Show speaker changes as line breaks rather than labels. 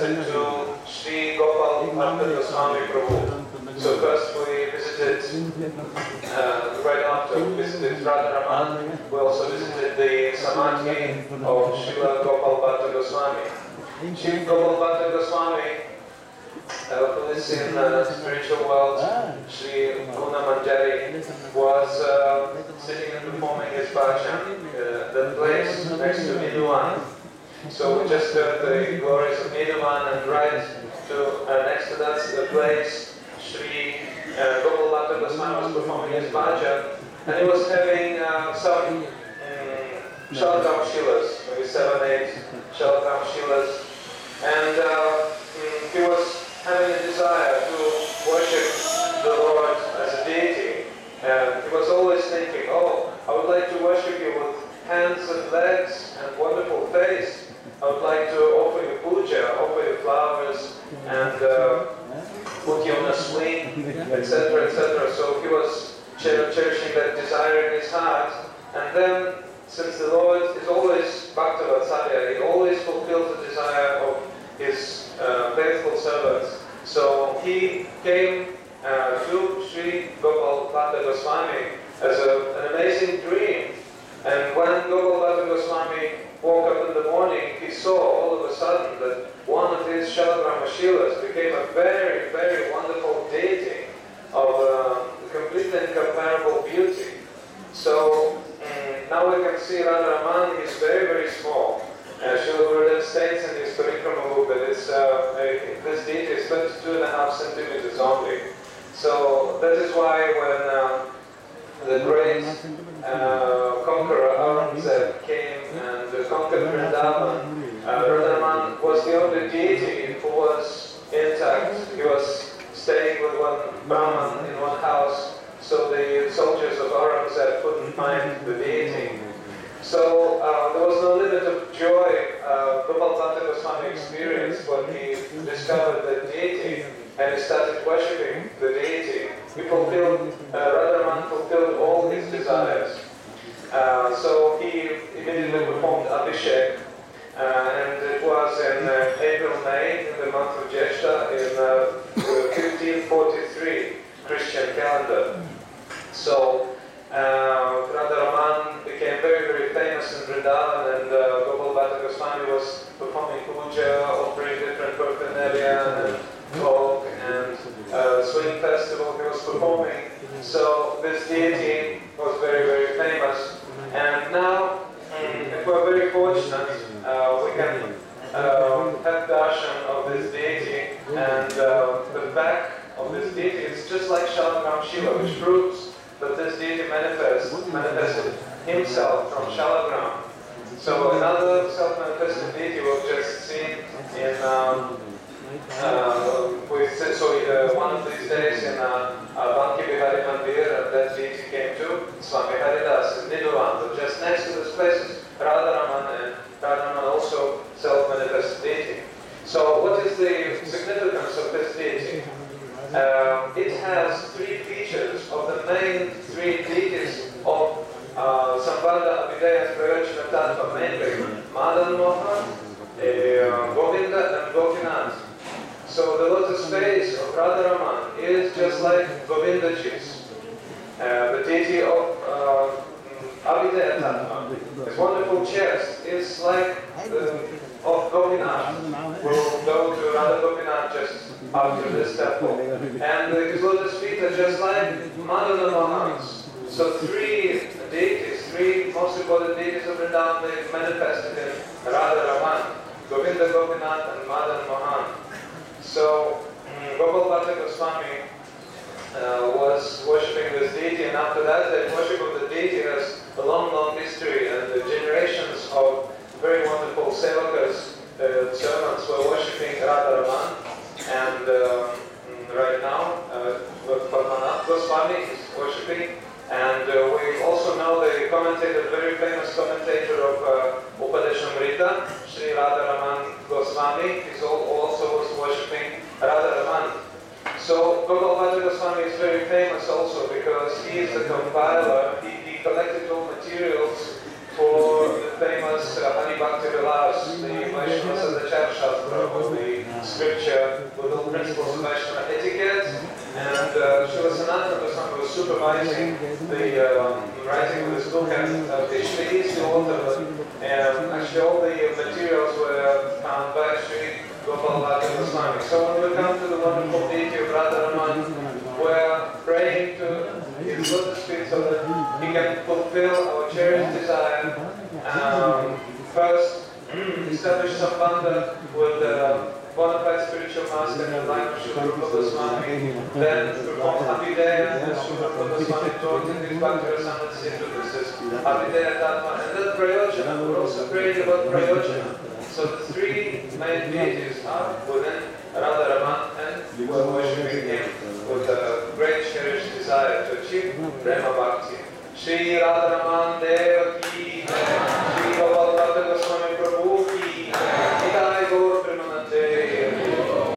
visit to Sri Gopinath Prabhu. So first we visited, right after we visited Radharaman, we also visited the Samadhi of Srila Gopal Bhatta Goswami. Sri Gopal Bhatta Goswami, who is in the spiritual world, Sri Govindaji, was sitting and performing his bhajan, the place next to Vrindavan. So we just heard the glories of Vrindavan, and right to next to that the place Sri Gopal Bhatta Goswami was performing his bhajan, and he was having some Shalakam Shilas, maybe 7, 8 Shalakam Shilas, and he was having a desire to worship the Lord as a deity, and he was always thinking, oh, I would like to worship you with hands and legs and wonderful face. I would like to offer you puja, offer you flowers, and put you on a swing, etc., etc. So he was cherishing that desire in his heart, and then, since the Lord is always Bhakta Vatsalya, he always fulfills the desire of his faithful servants. So he came to Sri Gopal Bhatta Goswami as an amazing dream. And when Gopal Bhatta Goswami woke up in the morning, he saw all of a sudden that one of his Shalagrama Shilas became a very, very wonderful deity of completely incomparable beauty. So now we can see Radharaman is very, very small. Srila Gurudev states in his Parikrama book that this deity is 22.5 centimeters only. So that is why when the great conqueror Aurangzeb came and conquered Vrindavan, Radharaman was the only deity who was intact. He was staying with one Brahman in one house, so the soldiers of Aurangzeb couldn't find the deity. So there was no limit of joy Gopal Bhatta Goswami experienced when he discovered the deity and he started worshipping the deity. He fulfilled, Radharaman fulfilled all his desires. So he immediately performed Abhishek, and it was in April, May, in the month of Jeshta in 1543 Christian calendar. So Radharaman became very, very famous in Vrindavan, and Gopal Bhatta Goswami was performing puja, offering different paraphernalia and folk and swing festival he was performing. So this deity was very, very famous. And now, if we're very fortunate, we can have darshan of this deity, and the back of this deity is just like Shalakam Shiva, which proves that this deity manifested himself from Shalagram. So another self-manifested deity we've just seen in one of these days in Banki Bihari Mandir, that deity came to Swami Haridas in Nidhavan. Just next to this place is Radharaman, and Radharaman also self-manifested deity. So what is the significance of this deity? It has 3 features of the main 3 deities of Sambandha, Abhideya, and Prayojana Tattva, mainly Madanmohan, Govinda, and Gopinath. So the lotus face of Radharaman is just like Govindaji's. The deity of Abhideya Tattva, his wonderful chest, is like of Gopinath. We'll go to Radha Gopinath just after this temple. And his lotus feet are just like Madanmohan's. So 3 deities, 3 most important deities of Vrindavan, they manifested in Radharaman, Govinda, Gopinath, and Madanmohan. So Gopal Bhatta Goswami was worshipping this deity, and after that the worship of the deity has a long, long history, and the generations of very wonderful sevakas, servants, were worshipping Radharaman. And right now, Padmanath Goswami is worshipping. And we also know the commentator, very famous commentator of Upadeshamrita, Sri Radha-Raman Goswami, is also was worshipping Radharaman. So Gopal Bhatta Goswami is very famous also because he is the compiler. He collected all materials for the famous Hari Bhakti Vilas, the Vaishnava Sadachar Shastra, or the scripture with all principles of Vaishnava etiquette. And Srila Sanatana Goswami was supervising the writing of this book, and officially he's the author. Actually, all the materials were found by Sri Gopinath. So when we come to the wonderful deity of Radharaman, we're praying to his lotus feet so that he can fulfill our cherished desire. First, establish sambandha with the bona fide spiritual master in the line of Sri Rupa Goswami, then perform Abhideya, as Sri Rupa Goswami taught in his Bhakti-Rasamrita Sindhu. This is Abhideya Tatma, and then Prayojana. We're also praying about Prayojana. So the three main deities are within Radharaman, and we're worshipping him with a great cherished desire to achieve Prema Bhakti. Sri Radha-Raman Deva